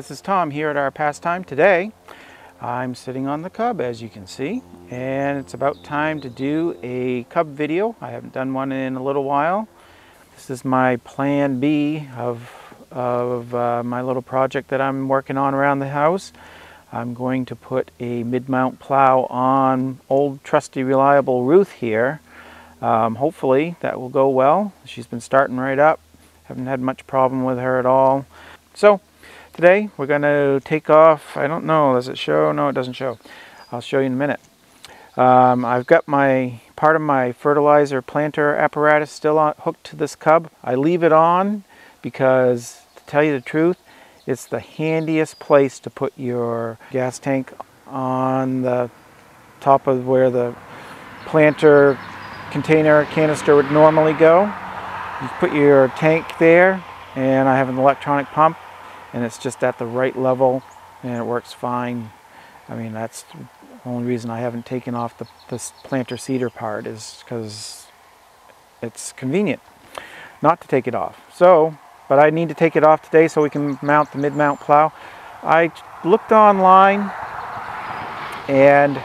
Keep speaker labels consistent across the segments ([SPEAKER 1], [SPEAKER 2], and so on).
[SPEAKER 1] this is Tom here at our pastime. Today I'm sitting on the Cub, as you can see, and it's about time to do a Cub video. I haven't done one in a little while. This is my plan B of my little project that I'm working on around the house. I'm going to put a mid-mount plow on old trusty reliable Ruth here. Hopefully that will go well. She's been starting right up. Haven't had much problem with her at all. So today we're going to take off. I don't know, does it show? No, it doesn't show. I'll show you in a minute. I've got part of my fertilizer planter apparatus still hooked to this Cub. I leave it on because, to tell you the truth, it's the handiest place to put your gas tank on the top of where the planter container canister would normally go. You put your tank there, and I have an electronic pump, and it's just at the right level, and it works fine. I mean, that's the only reason I haven't taken off this planter seeder part, is because it's convenient not to take it off. So, but I need to take it off today so we can mount the mid-mount plow. I looked online, and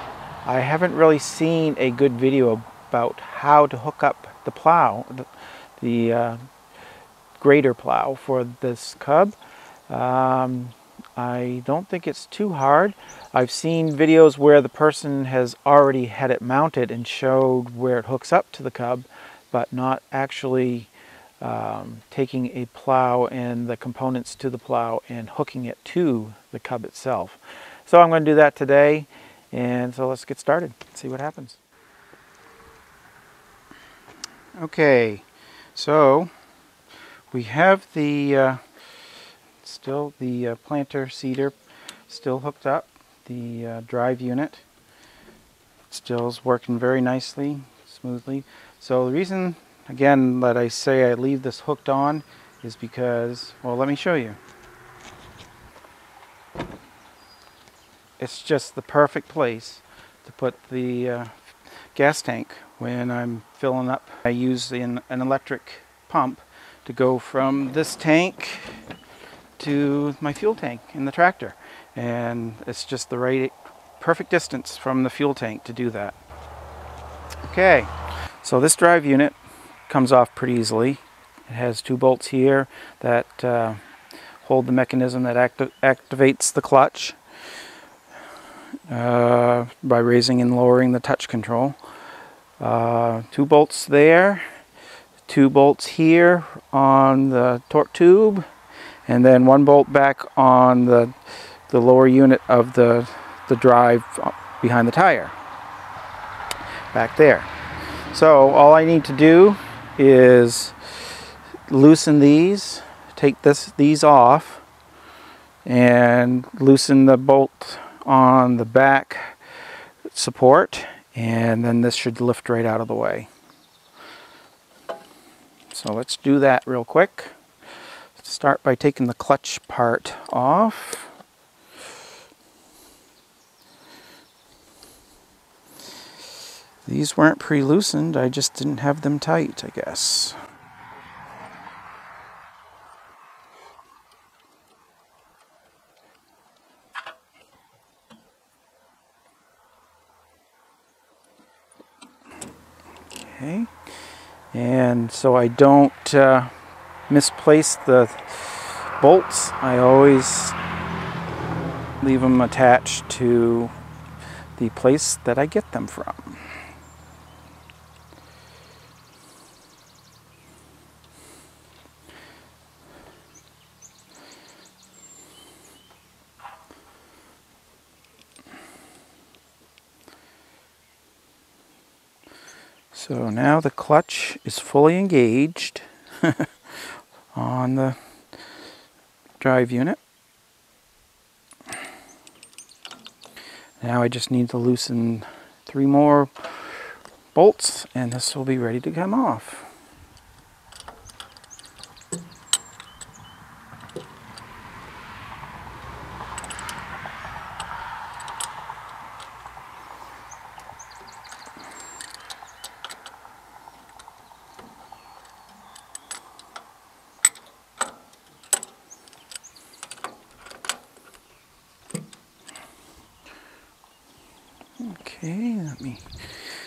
[SPEAKER 1] I haven't really seen a good video about how to hook up the plow, the grader plow for this Cub. I don't think it's too hard. I've seen videos where the person has already had it mounted and showed where it hooks up to the Cub, but not actually taking a plow and the components to the plow and hooking it to the Cub itself. So I'm going to do that today, and so let's get started, see what happens. Okay, so we have the still the planter seeder still hooked up. The drive unit still is working very nicely, smoothly. So the reason, again, that I say I leave this hooked on is because, well, let me show you. It's just the perfect place to put the gas tank when I'm filling up. I use an electric pump to go from this tank to my fuel tank in the tractor, and it's just the right perfect distance from the fuel tank to do that. Okay, so this drive unit comes off pretty easily. It has two bolts here that hold the mechanism that activates the clutch by raising and lowering the touch control. Two bolts there, two bolts here on the torque tube, and then one bolt back on the lower unit of the drive behind the tire, back there. So all I need to do is loosen these, take these off, and loosen the bolt on the back support, and then this should lift right out of the way. So let's do that real quick. Start by taking the clutch part off. These weren't pre-loosened, I just didn't have them tight, I guess. Okay, and so I don't misplace the bolts, I always leave them attached to the place that I get them from. So now the clutch is fully engaged on the drive unit. Now I just need to loosen 3 more bolts, and this will be ready to come off. Okay, let me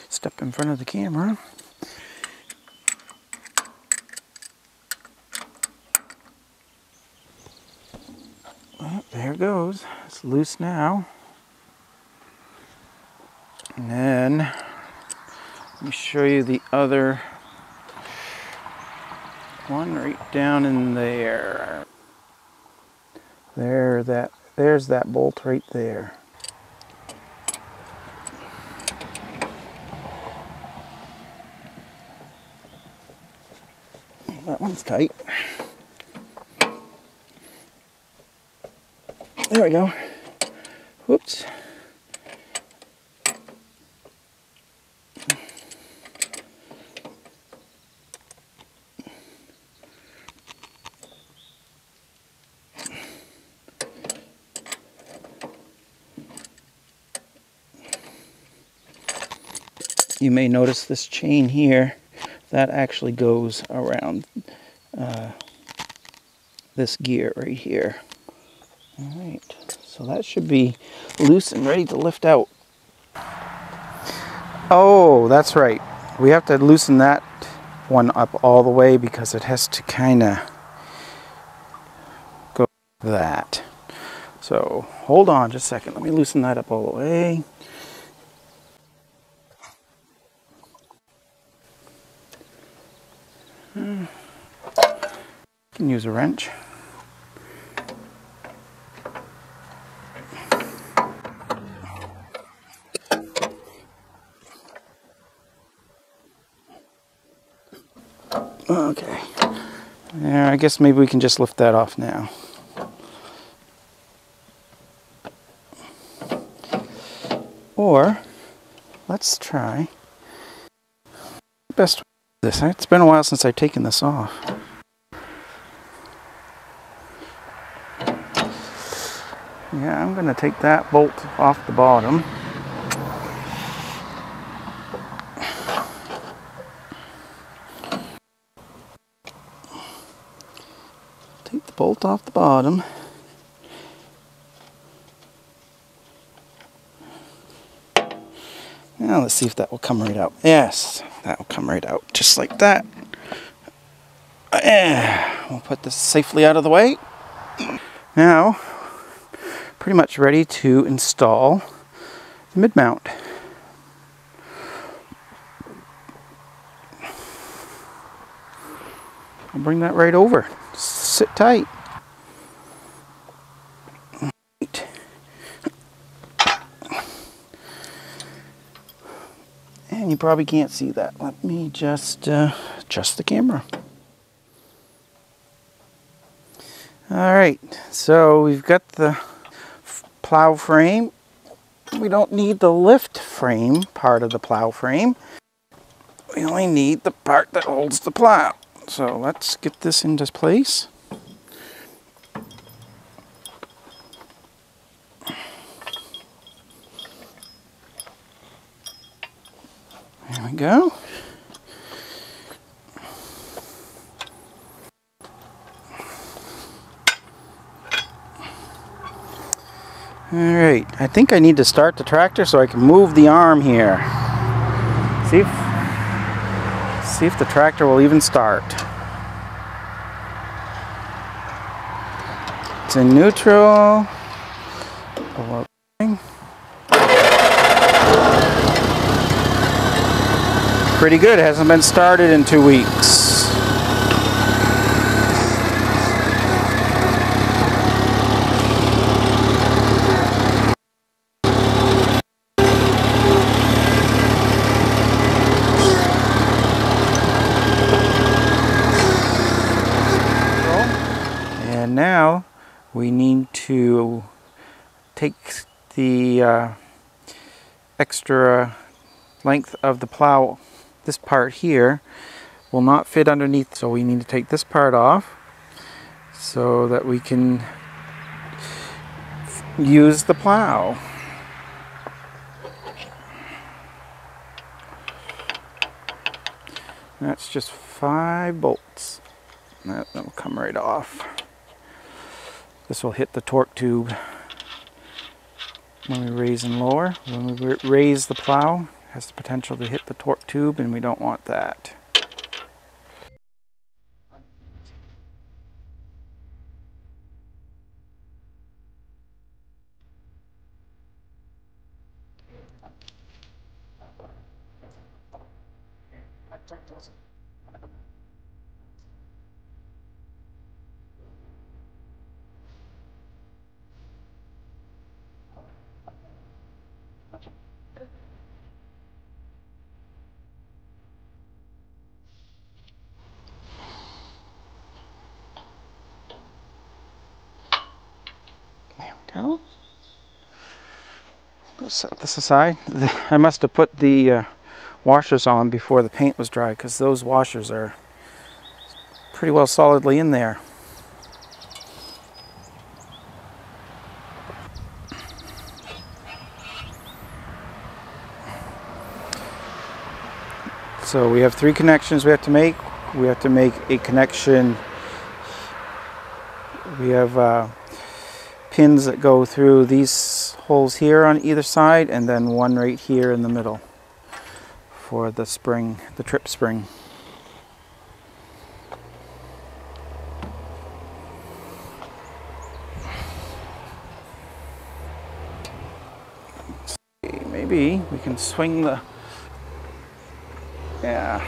[SPEAKER 1] step in front of the camera. Well, there it goes. It's loose now. And then let me show you the other one right down in there. There's that bolt right there. That one's tight. There we go. Whoops. You may notice this chain here, that actually goes around this gear right here. Alright, so that should be loose and ready to lift out. Oh, that's right. We have to loosen that one up all the way because it has to kind of go like that. So hold on just a second. Let me loosen that up all the way. You can use a wrench. Okay. Yeah, I guess maybe we can just lift that off now. Or let's try best this. It's been a while since I've taken this off. Yeah, I'm going to take that bolt off the bottom. Take the bolt off the bottom. Now let's see if that will come right out. Yes, that will come right out, just like that. We'll put this safely out of the way. Now, pretty much ready to install the mid-mount. I'll bring that right over. Sit tight. And you probably can't see that. Let me just adjust the camera. Alright, so we've got the plow frame. We don't need the lift frame part of the plow frame. We only need the part that holds the plow. So let's get this into place. There we go. Alright, I think I need to start the tractor so I can move the arm here. See if the tractor will even start. It's in neutral. Pretty good, hasn't been started in 2 weeks. And now we need to take the extra length of the plow. This part here will not fit underneath, so we need to take this part off so that we can use the plow. That's just 5 bolts. That'll come right off. This will hit the torque tube. when we raise and lower. When we raise the plow, it has the potential to hit the torque tube, and we don't want that. Go. We'll set this aside. I must have put the washers on before the paint was dry, because those washers are pretty well solidly in there. So we have 3 connections we have to make. We have to make a connection. We have pins that go through these holes here on either side, and then one right here in the middle for the spring, the trip spring. Maybe we can swing the, yeah.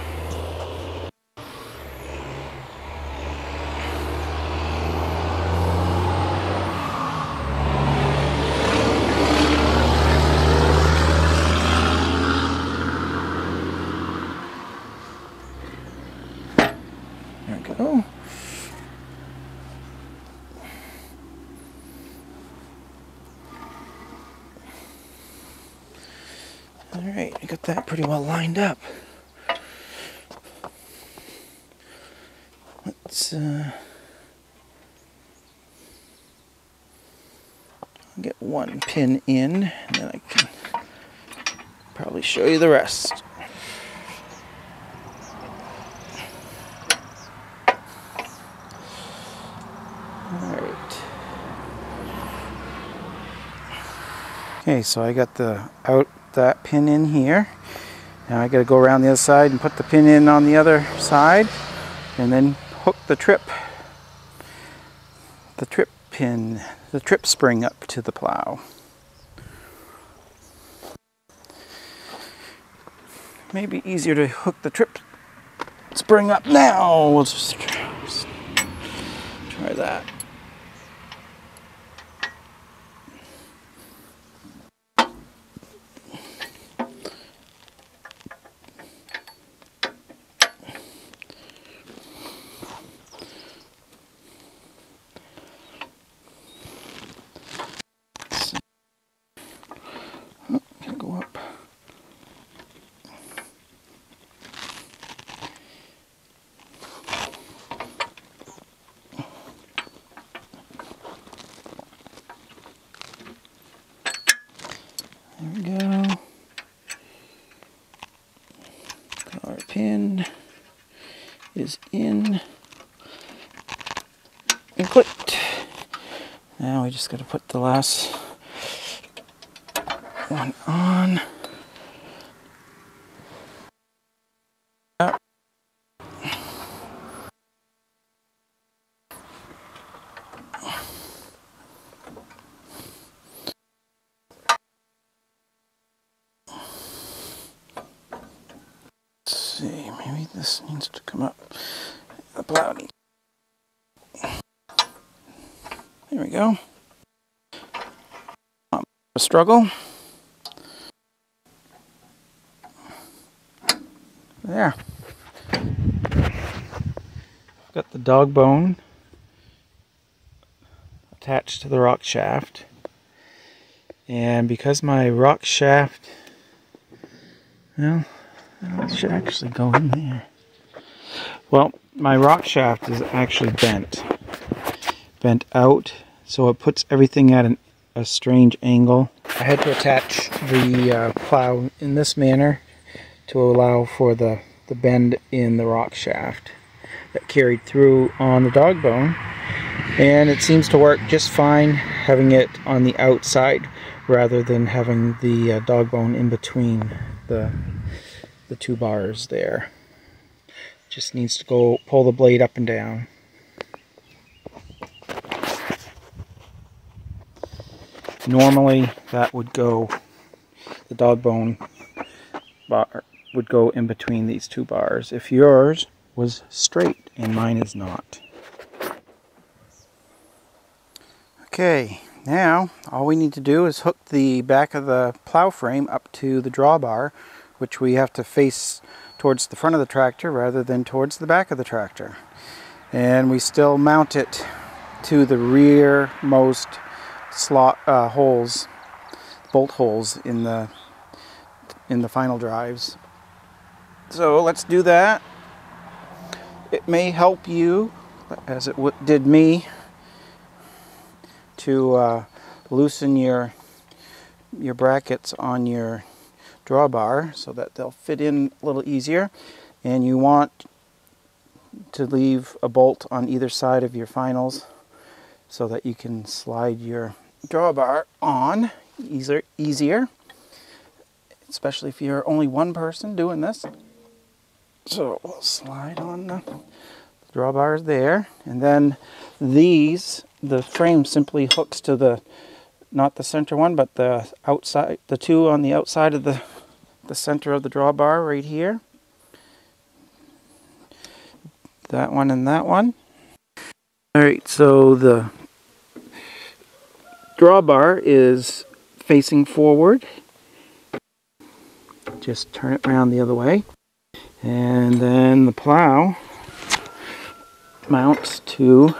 [SPEAKER 1] There we go. All right, I got that pretty well lined up. Let's get one pin in, and then I can probably show you the rest. Alright. Okay, so I got that pin in here. Now I got to go around the other side and put the pin in on the other side, and then hook the trip pin, the trip spring up to the plow. Maybe easier to hook the trip spring up now. We'll just try that. Go up. There we go. Our pin is in and clicked. Now we just got to put the last one on. Let's see, maybe this needs to come up. The plow needs. There we go. A struggle. There. Got the dog bone attached to the rock shaft, and because my rock shaft, well, it should actually go in there. Well, my rock shaft is actually bent out, so it puts everything at a strange angle. I had to attach the plow in this manner to allow for the bend in the rock shaft that carried through on the dog bone, and it seems to work just fine having it on the outside rather than having the dog bone in between the two bars there. Just needs to go pull the blade up and down. Normally that would go, the dog bone bar would go in between these two bars if yours was straight, and mine is not. Okay, now all we need to do is hook the back of the plow frame up to the drawbar, which we have to face towards the front of the tractor rather than towards the back of the tractor. And we still mount it to the rearmost slot holes, bolt holes in the final drives. So let's do that. It may help you, as it did me, to loosen your brackets on your drawbar so that they'll fit in a little easier. And you want to leave a bolt on either side of your finals so that you can slide your drawbar on easier, especially if you're only one person doing this. So we'll slide on the drawbars there, and then the frame simply hooks to the, not the center one, but the outside, the two on the outside of the center of the drawbar right here. That one and that one. Alright, so the drawbar is facing forward. Just turn it around the other way. And then the plow mounts to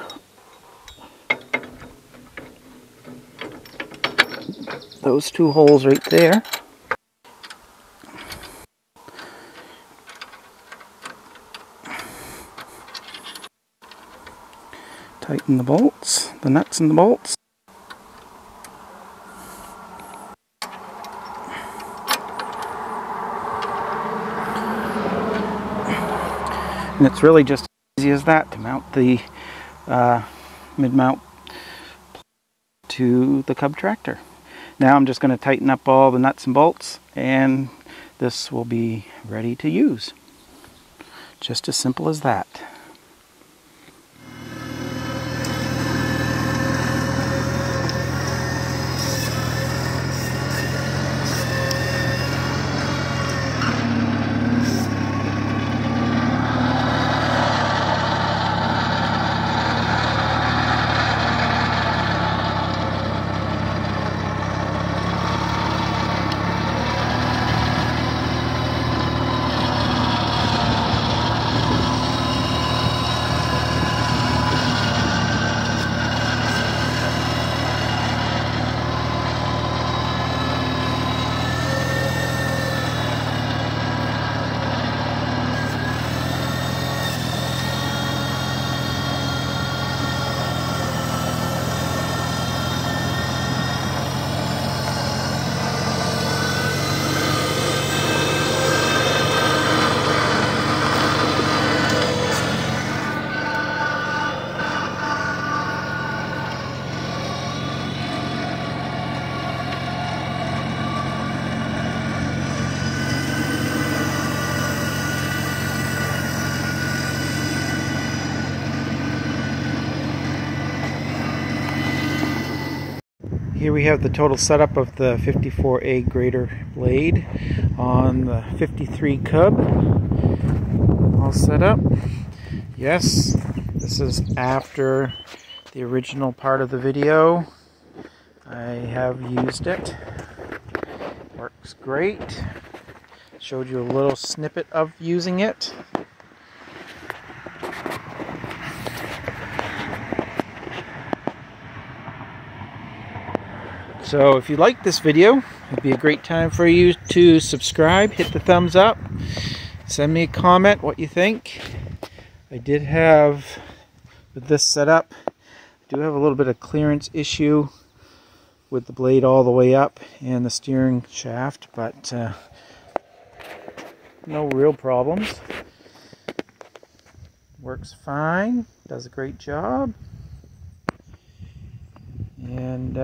[SPEAKER 1] those two holes right there. Tighten the bolts, the nuts and the bolts. And it's really just as easy as that to mount the mid-mount to the Cub tractor. Now I'm just going to tighten up all the nuts and bolts, and this will be ready to use. Just as simple as that. Here we have the total setup of the 54A grader blade on the 53 Cub. All set up. Yes, this is after the original part of the video. I have used it. Works great. Showed you a little snippet of using it. So if you like this video, it'd be a great time for you to subscribe, hit the thumbs up, send me a comment what you think. I did have, with this setup, I do have a little bit of clearance issue with the blade all the way up and the steering shaft, but no real problems. Works fine, does a great job. And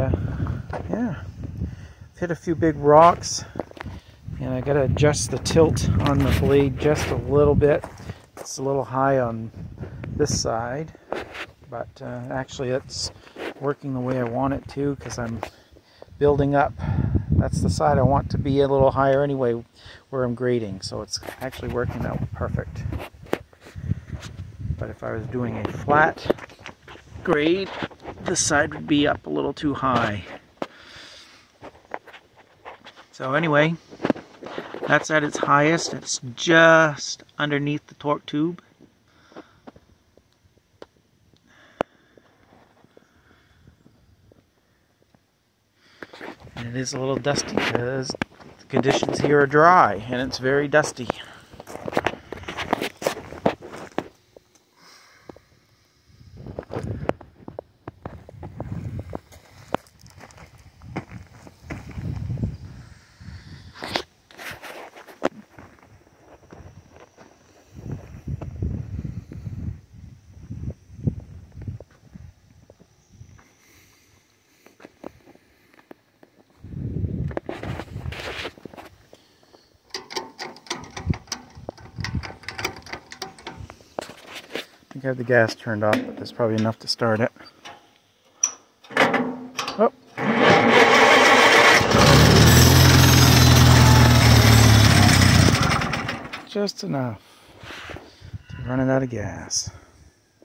[SPEAKER 1] yeah, hit a few big rocks, and I got to adjust the tilt on the blade just a little bit. It's a little high on this side, but actually it's working the way I want it to, because I'm building up. That's the side I want to be a little higher anyway where I'm grading, so it's actually working out perfect. But if I was doing a flat grade, this side would be up a little too high. So anyway, that's at its highest. It's just underneath the torque tube. And it is a little dusty because the conditions here are dry and it's very dusty. I think I have the gas turned off, but that's probably enough to start it. Oh. Just enough to run it out of gas.